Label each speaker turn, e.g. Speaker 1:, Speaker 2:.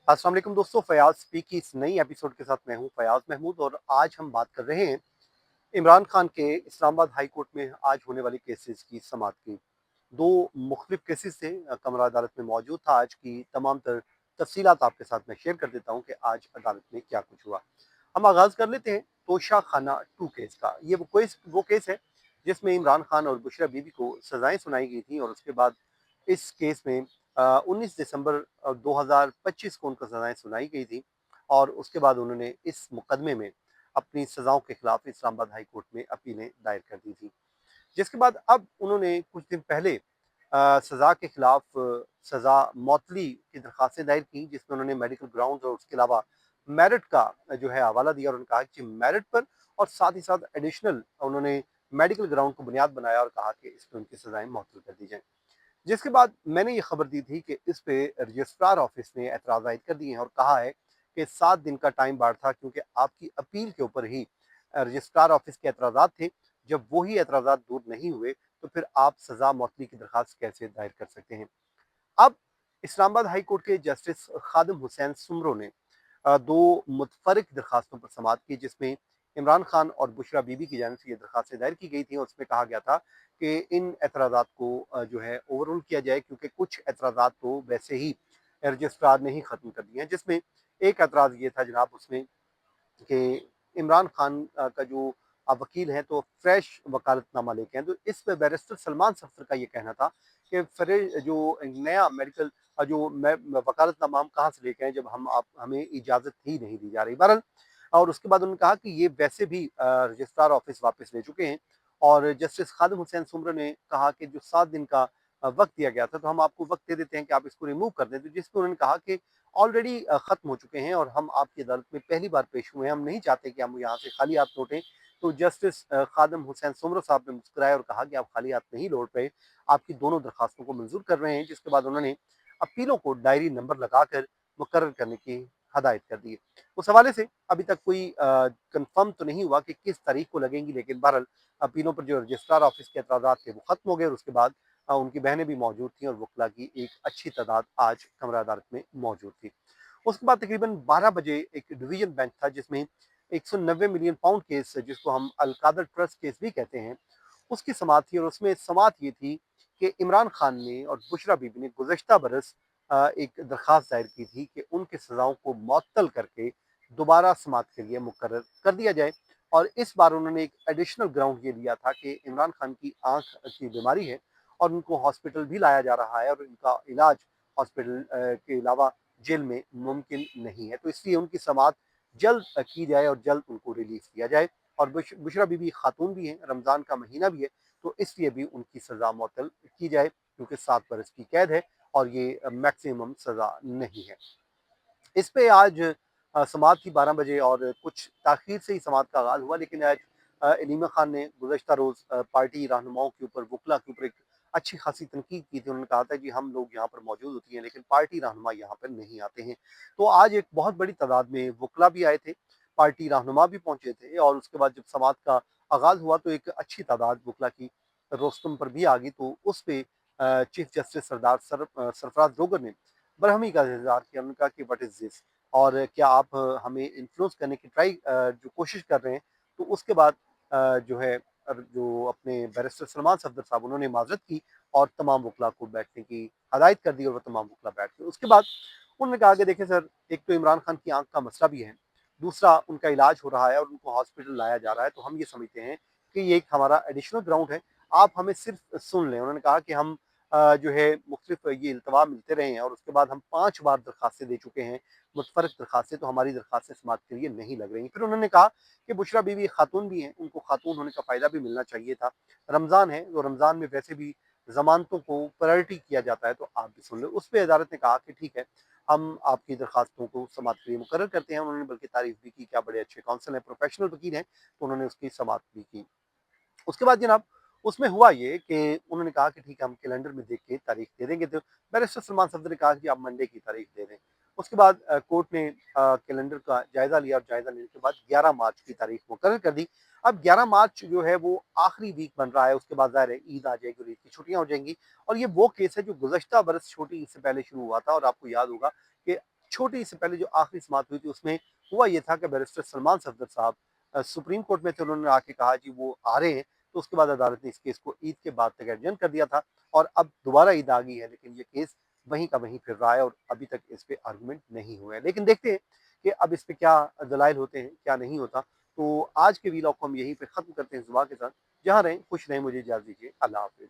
Speaker 1: अस्सलाम वालेकुम दोस्तों, फयाज स्पीक की इस नई एपिसोड के साथ मैं हूं फयाज महमूद। और आज हम बात कर रहे हैं इमरान खान के इस्लामाबाद हाई कोर्ट में आज होने वाली केसेस की समाअत की। दो मुख्तलिफ केसेस थे। कमरा अदालत में मौजूद था। आज की तमाम तर तफसीलात आपके साथ मैं शेयर कर देता हूं कि आज अदालत में क्या कुछ हुआ। हम आगाज़ कर लेते हैं तोशा खाना 2 केस का। ये वो केस है जिसमें इमरान खान और बुशरा बीबी को सज़ाएं सुनाई गई थी, और उसके बाद इस केस में 19 दिसंबर 2025 को उनको सज़ाएं सुनाई गई थी, और उसके बाद उन्होंने इस मुकदमे में अपनी सज़ाओं के खिलाफ इस्लामाबाद हाई कोर्ट में अपीलें दायर कर दी थी। जिसके बाद अब उन्होंने कुछ दिन पहले सज़ा के खिलाफ सज़ा मौतली की दरखास्तें दायर की, जिसमें उन्होंने मेडिकल ग्राउंड और उसके अलावा मेरिट का जो है हवाला दिया, और उन्होंने कहा कि मेरिट पर और साथ ही साथ एडिशनल उन्होंने मेडिकल ग्राउंड को बुनियाद बनाया और कहा कि इस पर उनकी सज़ाएं मौतूल कर दी जाएं। जिसके बाद मैंने ये खबर दी थी कि इस पे रजिस्ट्रार ऑफिस ने एतराज़ आयद कर दिए हैं और कहा है कि 7 दिन का टाइम बार था, क्योंकि आपकी अपील के ऊपर ही रजिस्ट्रार ऑफिस के एतराज़ात थे। जब वही एतराज़ात दूर नहीं हुए तो फिर आप सज़ा मौतली की दरख्वास्त कैसे दायर कर सकते हैं। अब इस्लामाबाद हाई कोर्ट के जस्टिस खादिम हुसैन सुमरो ने दो मुतफरक दरखास्तों पर समाअत की, जिसमें इमरान खान और बुशरा बीबी की जानिब से ये दरखास्तें दायर की गई थी, और उसमें कहा गया था कि इन एतराज़ात को जो है ओवररूल किया जाए, क्योंकि कुछ एतराज़ात तो वैसे ही रजिस्ट्रार ने ही ख़त्म कर दिए हैं। जिसमें एक एतराज़ ये था जनाब उसमें कि इमरान खान का जो वकील हैं तो फ्रेश वकालतनामा लेके हैं। तो इस पे बैरिस्टर सलमान सफदर का ये कहना था कि जो नया मेडिकल जो वकालतनामा हम कहाँ से लेके आए जब हमें इजाज़त ही नहीं दी जा रही। बहरहाल, और उसके बाद उन्होंने कहा कि ये वैसे भी रजिस्ट्रार ऑफिस वापस ले चुके हैं, और जस्टिस खादिम हुसैन सुमर ने कहा कि जो 7 दिन का वक्त दिया गया था, तो हम आपको वक्त दे देते हैं कि आप इसको रिमूव कर दें। तो जिसमें उन्होंने कहा कि ऑलरेडी खत्म हो चुके हैं और हम आपकी अदालत में पहली बार पेश हुए हैं, हम नहीं चाहते कि हम यहाँ से खाली हाथ लौटें। तो जस्टिस खादिम हुसैन सुमरो साहब ने मुस्कुराए और कहा कि आप खाली हाथ नहीं लौट रहे, आपकी दोनों दरखास्तों को मंजूर कर रहे हैं। जिसके बाद उन्होंने अपीलों को डायरी नंबर लगाकर मुकर्रर करने की हदायत कर दी। उस हवाले से अभी तक कोई कंफर्म तो नहीं हुआ कि किस तारीख को लगेंगी, लेकिन बहरहाल अपीलों पर जो रजिस्ट्रार ऑफिस के एतराज़ात थे वो खत्म हो गए, और उसके बाद उनकी बहनें भी मौजूद थी, और वकला की एक अच्छी तादाद आज कमरा अदालत में मौजूद थी। उसके बाद तकरीबन 12 बजे एक डिवीजन बेंच था, जिसमें 190 मिलियन पाउंड केस, जिसको हम अलकादर ट्रस्ट केस भी कहते हैं, उसकी समाअत थी। और उसमें समाअत ये थी कि इमरान खान ने और बुशरा बीबी ने गुज़श्ता बरस एक दरख्वास्त दायर की थी कि उनकी सज़ाओं को मुअत्तल करके दोबारा समाअत के लिए मुकर्रर कर दिया जाए। और इस बार उन्होंने एक एडिशनल ग्राउंड ये लिया था कि इमरान खान की आँख की बीमारी है और उनको हॉस्पिटल भी लाया जा रहा है, और इनका इलाज हॉस्पिटल के अलावा जेल में मुमकिन नहीं है। तो इसलिए उनकी समाअत जल्द की जाए और जल्द उनको रिलीफ दिया जाए। और बुशरा बीबी खातून भी हैं, रमज़ान का महीना भी है, तो इसलिए भी उनकी सज़ा मुअत्तल की जाए, क्योंकि 7 बरस की कैद है और ये मैक्सिमम सज़ा नहीं है। इस पे आज समाअत थी 12 बजे, और कुछ ताख़ीर से ही समाअत का आगाज़ हुआ, लेकिन आज इलीमा खान ने गुज़श्ता रोज़ पार्टी रहनुमाओं के ऊपर, वकला के ऊपर एक अच्छी खासी तनकीद की थी। उन्होंने कहा था जी हम लोग यहाँ पर मौजूद होती हैं, लेकिन पार्टी रहनुमा यहाँ पर नहीं आते हैं। तो आज एक बहुत बड़ी तादाद में वकला भी आए थे, पार्टी रहनुमा भी पहुँचे थे, और उसके बाद जब समाअत का आगाज़ हुआ तो एक अच्छी तादाद वकला की रोस्तम पर भी आ गई। तो उस पे चीफ जस्टिस सरफराज रोगर ने बरहमी का इज़हार किया। उन्होंने कहा कि व्हाट इज़ दिस, और क्या आप हमें इन्फ्लुएंस करने की जो कोशिश कर रहे हैं। तो उसके बाद जो है जो अपने बैरिस्टर सलमान सफदर साहब उन्होंने माजरत की और तमाम वकला को बैठने की हदायत कर दी, और वो तमाम वकला बैठ गए। उसके बाद उन्होंने कहा कि देखें सर, एक तो इमरान खान की आंख का मसला भी है, दूसरा उनका इलाज हो रहा है और उनको हॉस्पिटल लाया जा रहा है, तो हम ये समझते हैं कि ये एक हमारा एडिशनल ग्राउंड है, आप हमें सिर्फ सुन लें। उन्होंने कहा कि हम जो है मुख्तलिफ ये इल्तवा मिलते रहे हैं, और उसके बाद हम 5 बार दरखास्तें दे चुके हैं, मुतफरक दरखास्तें, तो हमारी दरखास्तें समाअत के लिए नहीं लग रही। फिर उन्होंने कहा कि बुशरा बीवी खातून भी हैं, उनको खातून होने का फ़ायदा भी मिलना चाहिए था। रमज़ान है, तो रमज़ान में वैसे भी ज़मानतों को प्रायोरिटी किया जाता है, तो आप भी सुन लें। उस पे अदालत ने कहा कि ठीक है, हम आपकी दरखास्तों को समाअत के लिए मुकर्रर करते हैं। उन्होंने बल्कि तारीफ़ भी की, क्या बड़े अच्छे काउंसिल हैं, प्रोफेशनल वकील हैं, तो उन्होंने उसकी समाअत भी की। उसके बाद जनाब उसमें हुआ ये कि उन्होंने कहा कि ठीक है, हम कैलेंडर में देख के तारीख दे देंगे। तो बैरिस्टर सलमान सफदर ने कहा कि आप मंडे की तारीख दे दें। उसके बाद कोर्ट ने कैलेंडर का जायजा लिया, और जायजा लेने के बाद 11 मार्च की तारीख मुकर्रर कर दी। अब 11 मार्च जो है वो आखिरी वीक बन रहा है, उसके बाद ज़ाहिर है ईद आ जाएगी और ईद की छुट्टियां हो जाएंगी। और ये वो केस है जो गुज़श्ता बरस छोटी ईद से पहले शुरू हुआ था, और आपको याद होगा कि छोटी से पहले जो आखिरी समाअत हुई थी उसमें हुआ ये था कि बैरिस्टर सलमान सफदर साहब सुप्रीम कोर्ट में थे, उन्होंने आके कहा जी वो आ रहे हैं, तो उसके बाद अदालत ने इस केस को ईद के बाद तक एडजर्न कर दिया था और अब दोबारा ईद आ गई है, लेकिन ये केस वहीं का वहीं फिर रहा है और अभी तक इस पे आर्गूमेंट नहीं हुए हैं। लेकिन देखते हैं कि अब इस पे क्या दलाइल होते हैं, क्या नहीं होता। तो आज के वीलॉग को हम यहीं पे ख़त्म करते हैं इस दुआ के साथ। जहाँ रहें खुश रहें, मुझे इजाज़त दीजिए। अल्लाह हाफ़िज़।